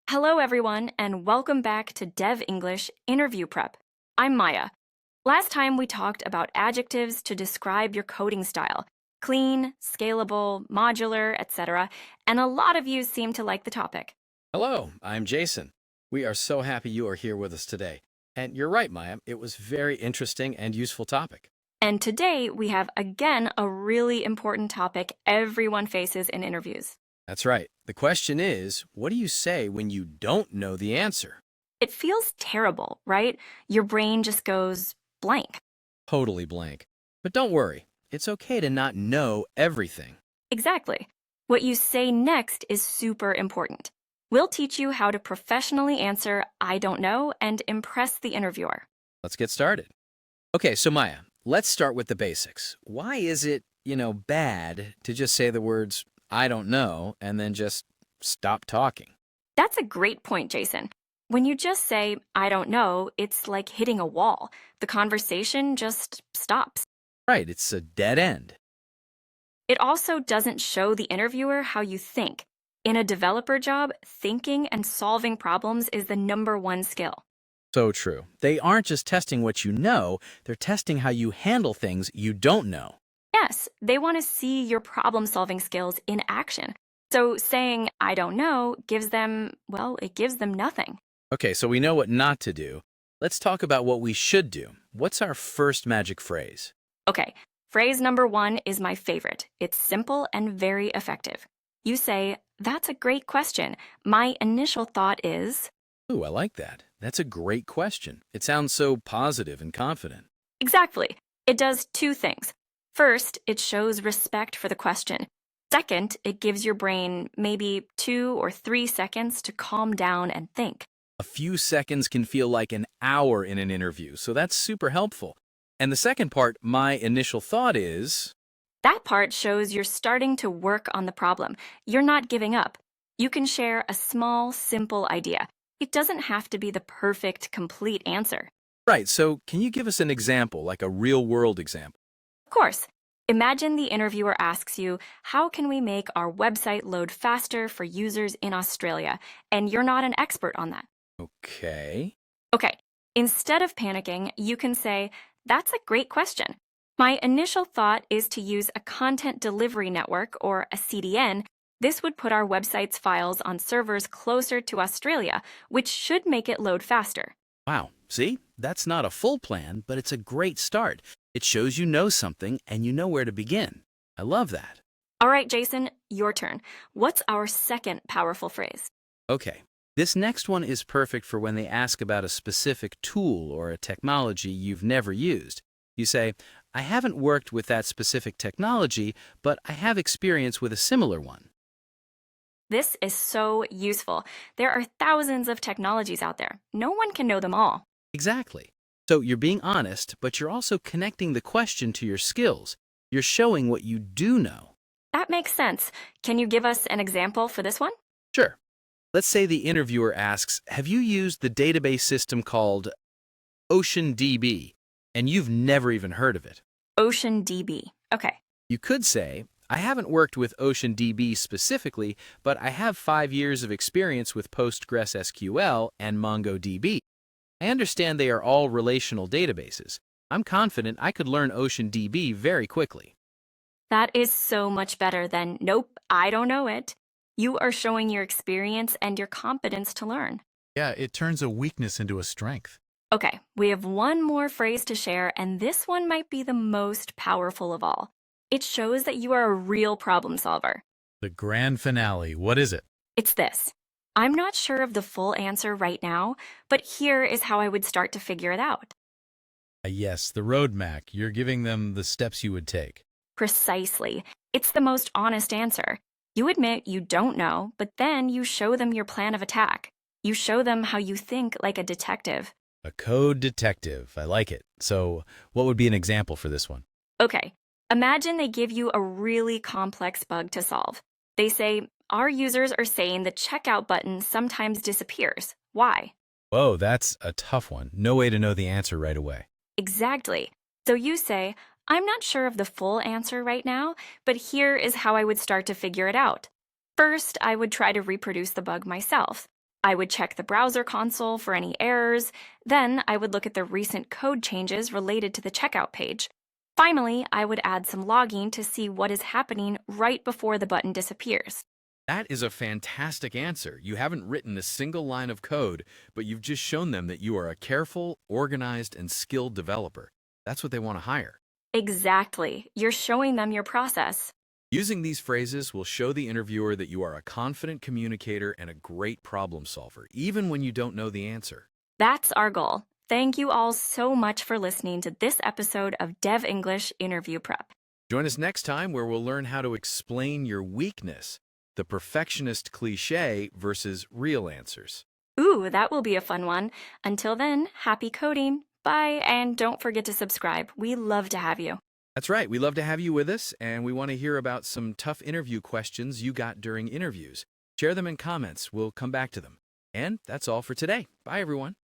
Hello, everyone, and welcome back to DevEnglish Interview Prep. I'm Maya. Last time we talked about adjectives to describe your coding style: clean, scalable, modular, etc., and a lot of you seem to like the topic. Hello, I'm Jason. We are so happy you are here with us today. And you're right, Maya, it was very interesting and useful topic. And today we have again a really important topic everyone faces in interviews. That's right. The question is, what do you say when you don't know the answer? It feels terrible, right? Your brain just goes blank. Totally blank. But don't worry, it's okay to not know everything. Exactly. What you say next is super important. We'll teach you how to professionally answer "I don't know" and impress the interviewer. Let's get started. Okay, so Maya, let's start with the basics. Why is it, bad to just say the words, I don't know, and then just stop talking? That's a great point, Jason. When you just say "I don't know," it's like hitting a wall. The conversation just stops. Right, it's a dead end. It also doesn't show the interviewer how you think. In a developer job, thinking and solving problems is the #1 skill. So true. They aren't just testing what you know, they're testing how you handle things you don't know. Yes, they want to see your problem-solving skills in action. So saying "I don't know" gives them, well, it gives them nothing. Okay, so we know what not to do. Let's talk about what we should do. What's our first magic phrase? Okay, phrase #1 is my favorite. It's simple and very effective. You say, "That's a great question. My initial thought is..." Ooh, I like that. That's a great question. It sounds so positive and confident. Exactly. It does two things. First, it shows respect for the question. Second, it gives your brain maybe 2 or 3 seconds to calm down and think. A few seconds can feel like an hour in an interview, so that's super helpful. And the second part, my initial thought is, That part shows you're starting to work on the problem. You're not giving up. You can share a small, simple idea. It doesn't have to be the perfect, complete answer. right, so can you give us an example, like a real-world example? Of course, imagine the interviewer asks you, "How can we make our website load faster for users in Australia?" And you're not an expert on that. Okay. Okay, instead of panicking, you can say, "That's a great question. My initial thought is to use a content delivery network, or a CDN. This would put our website's files on servers closer to Australia, which should make it load faster." Wow, see? That's not a full plan, but it's a great start. It shows you know something and you know where to begin. I love that. All right, Jason, your turn. What's our second powerful phrase? Okay, this next one is perfect for when they ask about a specific tool or a technology you've never used. You say, I haven't worked with that specific technology, but I have experience with a similar one. This is so useful. There are thousands of technologies out there. No one can know them all. Exactly. So you're being honest, but you're also connecting the question to your skills. You're showing what you do know. That makes sense. Can you give us an example for this one? Sure. Let's say the interviewer asks, have you used the database system called OceanDB? And you've never even heard of it. OceanDB. Okay. You could say, I haven't worked with OceanDB specifically, but I have 5 years of experience with PostgreSQL and MongoDB. I understand they are all relational databases. I'm confident I could learn OceanDB very quickly. That is so much better than "Nope, I don't know it." You are showing your experience and your competence to learn. Yeah, it turns a weakness into a strength. Okay, we have one more phrase to share, and this one might be the most powerful of all. It shows that you are a real problem solver. The grand finale, what is it? It's this: "I'm not sure of the full answer right now, but here is how I would start to figure it out." Yes, the roadmap. You're giving them the steps you would take. Precisely. It's the most honest answer. You admit you don't know, but then you show them your plan of attack. You show them how you think like a detective. A code detective. I like it. So, what would be an example for this one? Okay, imagine they give you a really complex bug to solve. They say, "Our users are saying the checkout button sometimes disappears. Why?" Whoa, that's a tough one. No way to know the answer right away. Exactly. So you say, "I'm not sure of the full answer right now, but here is how I would start to figure it out. First, I would try to reproduce the bug myself. I would check the browser console for any errors. Then I would look at the recent code changes related to the checkout page. Finally, I would add some logging to see what is happening right before the button disappears. That is a fantastic answer. You haven't written a single line of code, but you've just shown them that you are a careful, organized, and skilled developer. That's what they want to hire. Exactly. You're showing them your process. Using these phrases will show the interviewer that you are a confident communicator and a great problem solver, even when you don't know the answer. That's our goal. Thank you all so much for listening to this episode of DevEnglish Interview Prep. Join us next time where we'll learn how to explain your weakness, the perfectionist cliché versus real answers. Ooh, that will be a fun one. Until then, happy coding. Bye, and don't forget to subscribe. We love to have you. That's right. We love to have you with us, and we want to hear about some tough interview questions you got during interviews. Share them in comments. We'll come back to them. And that's all for today. Bye, everyone.